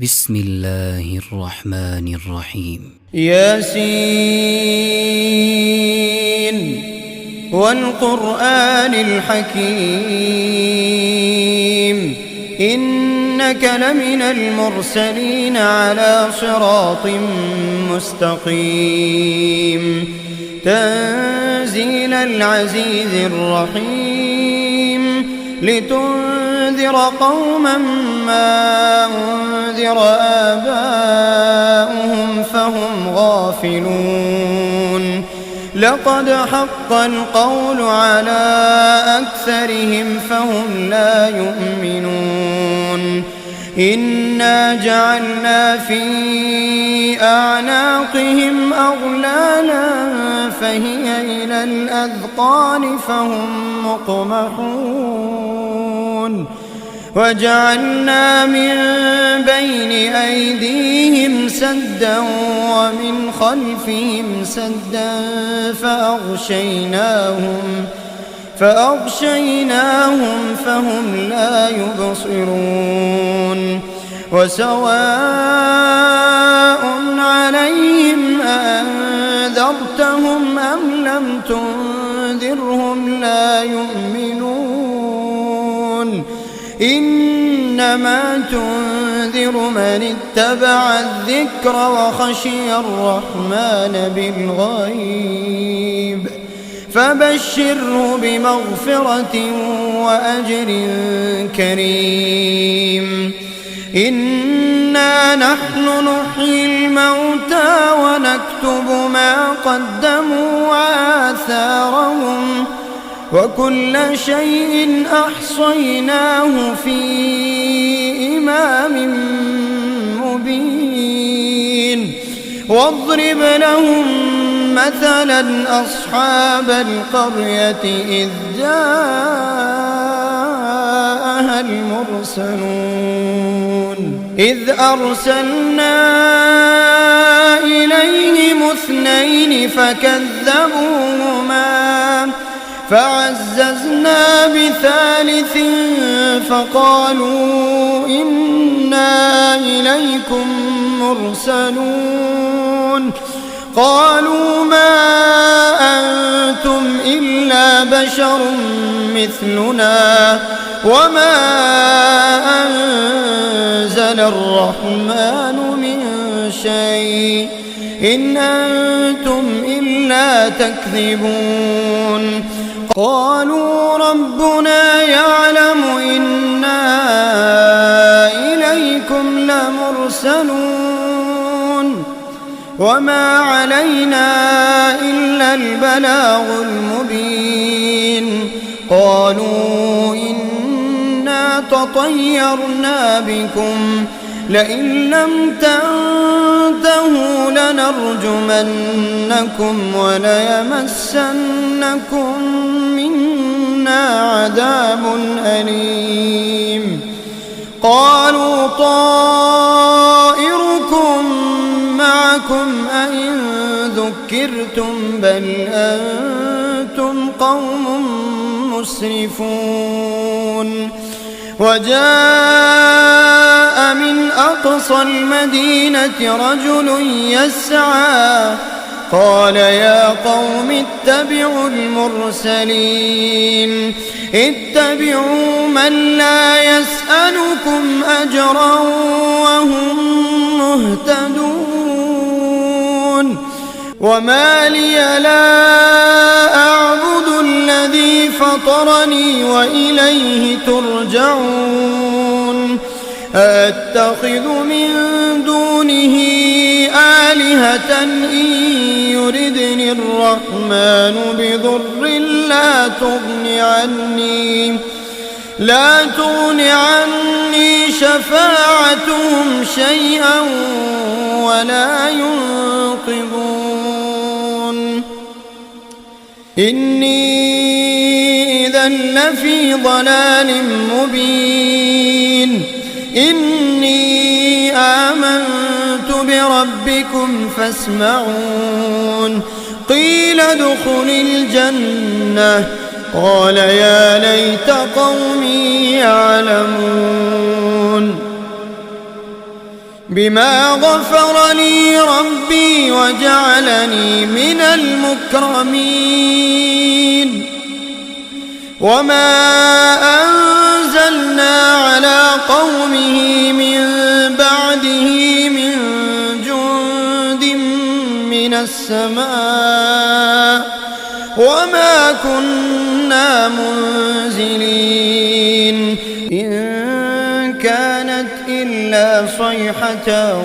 بسم الله الرحمن الرحيم. ياسين والقرآن الحكيم إنك لمن المرسلين على صراط مستقيم تنزيل العزيز الرحيم لتنذر قوما ما أنذر آباؤهم فهم غافلون لقد حق القول على أكثرهم فهم لا يؤمنون إنا جعلنا في أعناقهم أغلالا فهي إلى الأذقان فهم مقمحون وجعلنا من بين أيديهم سدا ومن خلفهم سدا فأغشيناهم فهم لا يبصرون وسواء عليهم أأنذرتهم أم لم تنذرهم لا يؤمنون إنما تنذر من اتبع الذكر وخشي الرحمن بالغيب فبشره بمغفرة وأجر كريم إنا نحن نحيي الموتى ونكتب ما قدموا وآثارهم وكل شيء أحصيناه في إمام مبين واضرب لهم مثلا أصحاب القرية إذ جاءها المرسلون إذ أرسلنا إليهم اثنين فكذبوهما فعززنا بثالث فقالوا إنا إليكم مرسلون قالوا ما أنتم إلا بشر مثلنا وما أنزل الرحمن من شيء إن أنتم إلا تكذبون قالوا ربنا يعلم إنا إليكم لمرسلون وما علينا إلا البلاغ المبين قالوا إنا تطيرنا بكم لئن لم تنتهوا لنرجمنكم وليمسنكم منا عذاب أليم قالوا طائركم معكم أئن ذكرتم بل أنتم قوم مسرفون وجاء من أقصى المدينة رجل يسعى قال يا قوم اتبعوا المرسلين اتبعوا من لا يسألكم أجرا وهم مهتدون وما لي لا أعبد الذي فطرني وإليه ترجعون أتخذ من دونه آلهة إن يردني الرحمن بضر لا تغن عني شفاعتهم شيئا ولا ينقذون إني إذا لفي ضلال مبين إني آمنت بربكم فاسمعون قيل ادخل الجنة قال يا ليت قومي يعلمون بما غفر لي ربي وجعلني من المكرمين. وما أنزلنا على قومه من بعده من جند من السماء وما كنا منزلين. إن كانت إلا صيحة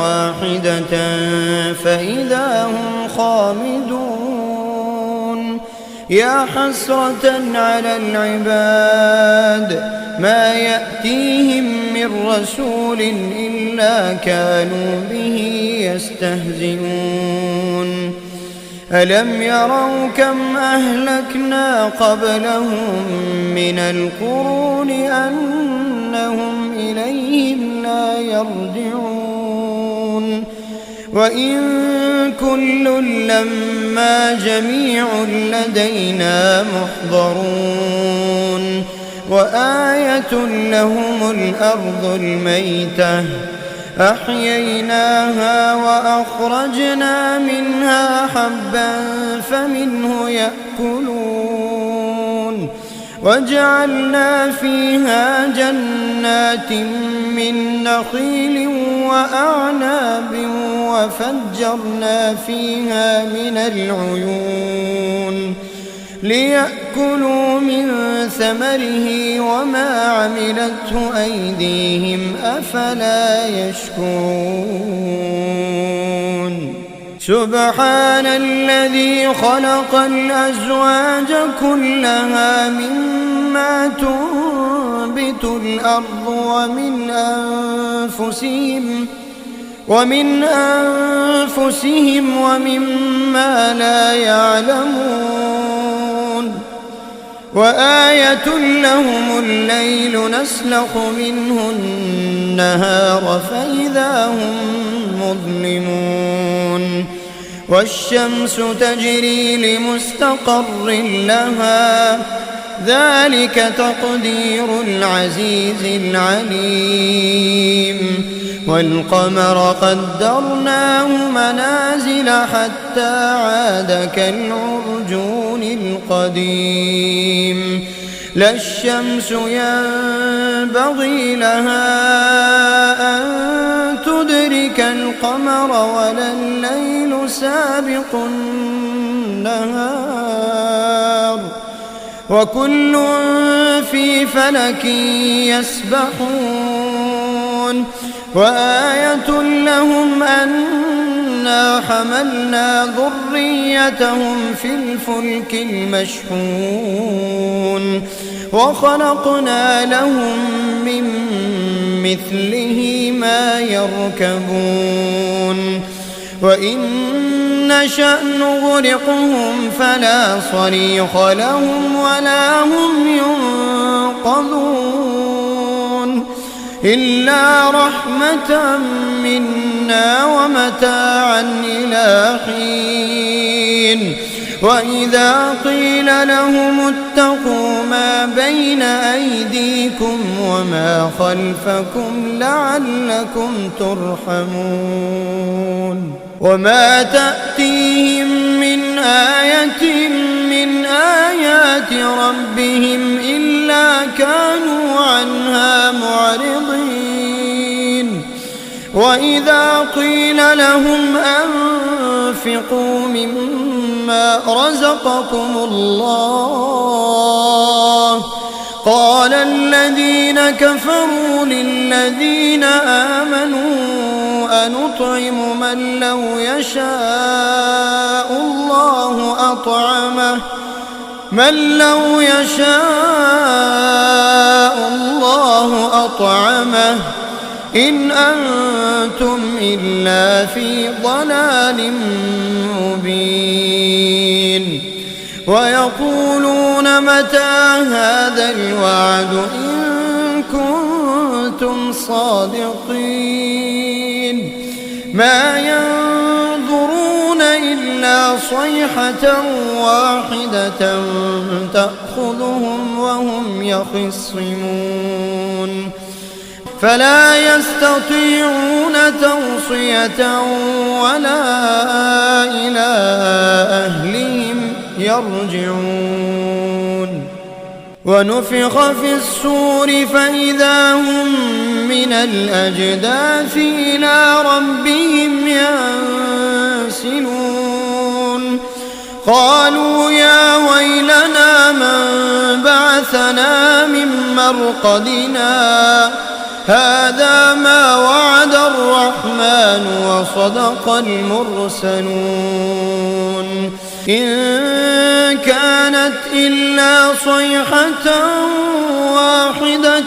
واحدة فإذا هم خامدون. يا حسرة على العباد ما يأتيهم من رسول إلا كانوا به يستهزئون. ألم يروا كم أهلكنا قبلهم من القرون أنهم إليهم لا يرجعون. وإن كل لما جميع لدينا محضرون. وآية لهم الأرض الميتة أحييناها وأخرجنا منها حبا فمنه يأكلون. وجعلنا فيها جنات من نخيل وأعناب وفجرنا فيها من العيون ليأكلوا من ثمره وما عملته أيديهم أفلا يشكرون. سبحان الذي خلق الأزواج كلها مما تنبت الأرض ومن أنفسهم ومما لا يعلمون. وآية لهم الليل نسلخ منه النهار فإذا هم مظلمون. والشمس تجري لمستقر لها ذلك تقدير العزيز العليم. والقمر قدرناه منازل حتى عاد كالعرجون القديم. لا الشمس ينبغي لها أن تدرك القمر ولا الليل سابق النهار وكل في فلك يسبحون. وآية لهم أنا حملنا ذريتهم في الفلك المشحون وخلقنا لهم من مثله ما يركبون. وإن نشأ نغرقهم فلا صريخ لهم ولا هم ينقذون إلا رحمة منا ومتاعا إلى حين. وإذا قيل لهم اتقوا ما بين أيديكم وما خلفكم لعلكم ترحمون. وما تأتيهم من آية من آيات ربهم إلا كانوا عنها معرضين. وإذا قيل لهم أنفقوا مما رزقكم الله قال الذين كفروا للذين آمنوا أنطعم من لو يشاء الله أطعمه إن أنتم إلا في ضلال مبين. ويقولون متى هذا الوعد إن كنتم صادقين. ما ينظرون إلا صيحة واحدة تأخذهم وهم يخصمون. فلا يستطيعون توصية ولا إلى أهلهم يرجعون ونفخ في الصور فإذا هم من الأجداث إلى ربهم ينسلون قالوا يا ويلنا من بعثنا من مرقدنا هذا ما وعد الرحمن وصدق المرسلون إن كانت إلا صيحة واحدة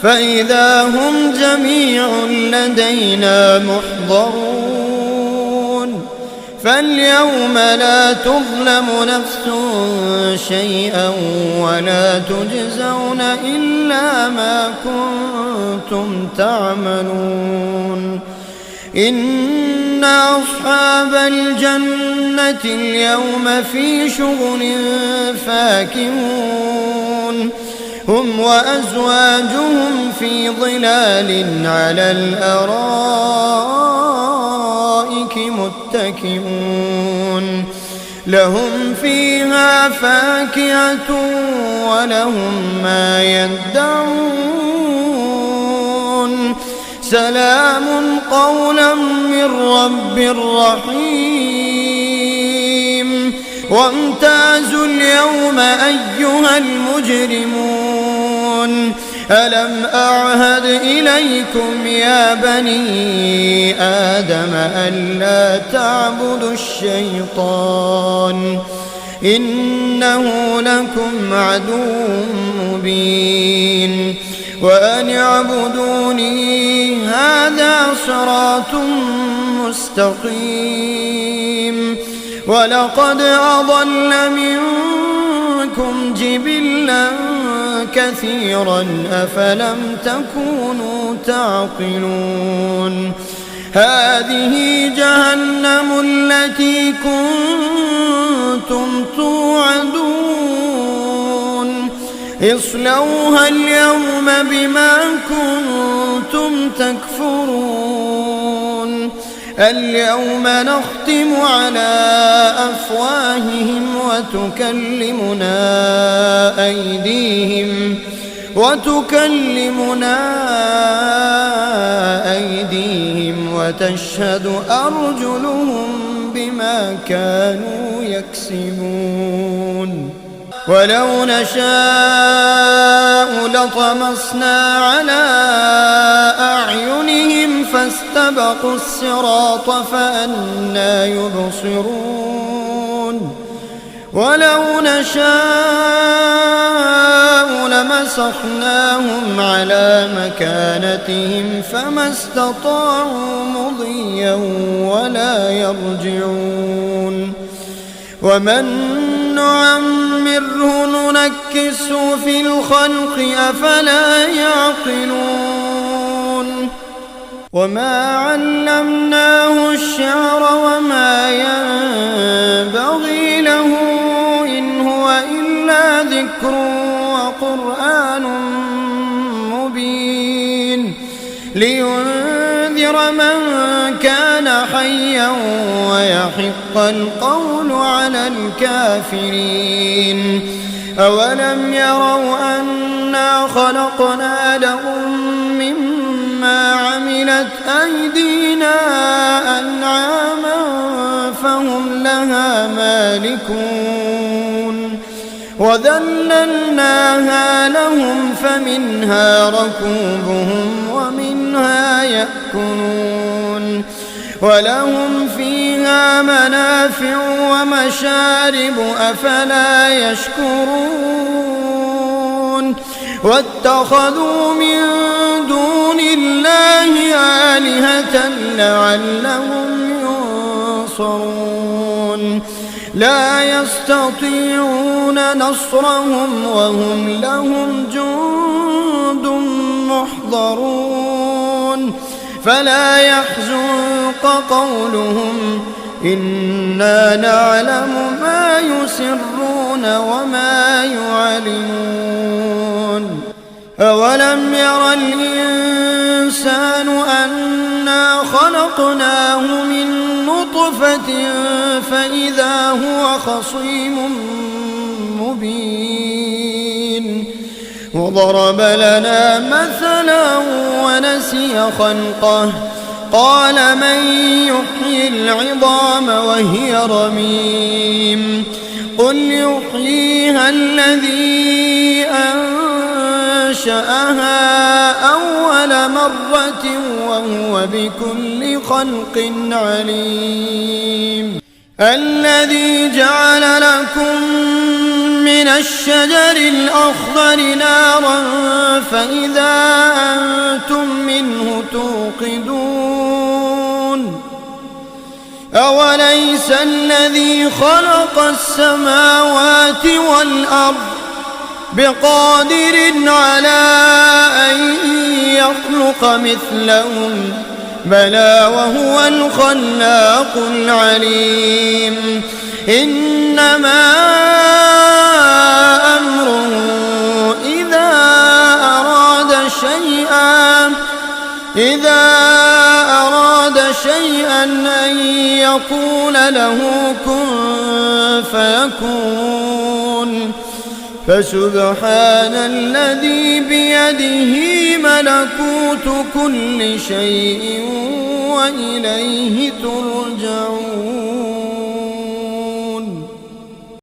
فإذا هم جميع لدينا محضرون فاليوم لا تظلم نفس شيئا ولا تجزون إلا ما كنتم تعملون إن أصحاب الجنة اليوم في شغل فاكهون هم وأزواجهم في ظلال على الأرائك متكئون لهم فيها فاكهة ولهم ما يدعون سلام قولا من رب رحيم وامتازوا اليوم أيها المجرمون ألم أعهد إليكم يا بني آدم ألا تعبدوا الشيطان إنه لكم عدو مبين وأن اعبدوني هذا صراط مستقيم ولقد أضل منكم جبلا كثيرا أفلم تكونوا تعقلون هذه جهنم التي كنتم توعدون اصلوها اليوم بما كنتم تكفرون اليوم نختم على أفواههم وتكلمنا أيديهم وتشهد أرجلهم بما كانوا يكسبون ولو نشاء لطمسنا على أعينهم فاستبقوا الصراط فأنى يبصرون ولو نشاء لمسخناهم على مكانتهم فما استطاعوا مضيا ولا يرجعون ومن نعمره ننكسه في الخلق أفلا يعقلون وما علمناه الشعر وما ينبغي له إن هو إلا ذكر وقرآن مبين لينذر من كان حيا ويحق القول على الكافرين أولم يروا أنا خلقنا لهم مما عملت أيدينا أنعاما فهم لها مالكون وذللناها لهم فمنها ركوبهم ومنها يأكلون ولهم فيها منافع ومشارب أفلا يشكرون واتخذوا من دون الله آلهة لعلهم ينصرون لا يستطيعون نصرهم وهم لهم جند محضرون فلا يحزنك قولهم إنا نعلم ما يسرون وما يعلنون أولم ير الإنسان أنا خلقناه من نطفة فإذا هو خصيم مبين وضرب لنا مثلا ونسي خلقه قال من يحيي العظام وهي رميم قل يحييها الذي أنشأها أول مرة وهو بكل خلق عليم الذي جعل لكم من الشجر الأخضر نارا فإذا أنتم منه توقدون أوليس الذي خلق السماوات والأرض بقادر على أن يخلق مثلهم بلى وهو الخلاق العليم إنما أمره إذا أراد شيئا أن يقول له كن فيكون فسبحان الذي بيده ملكوت كل شيء وإليه ترجعون.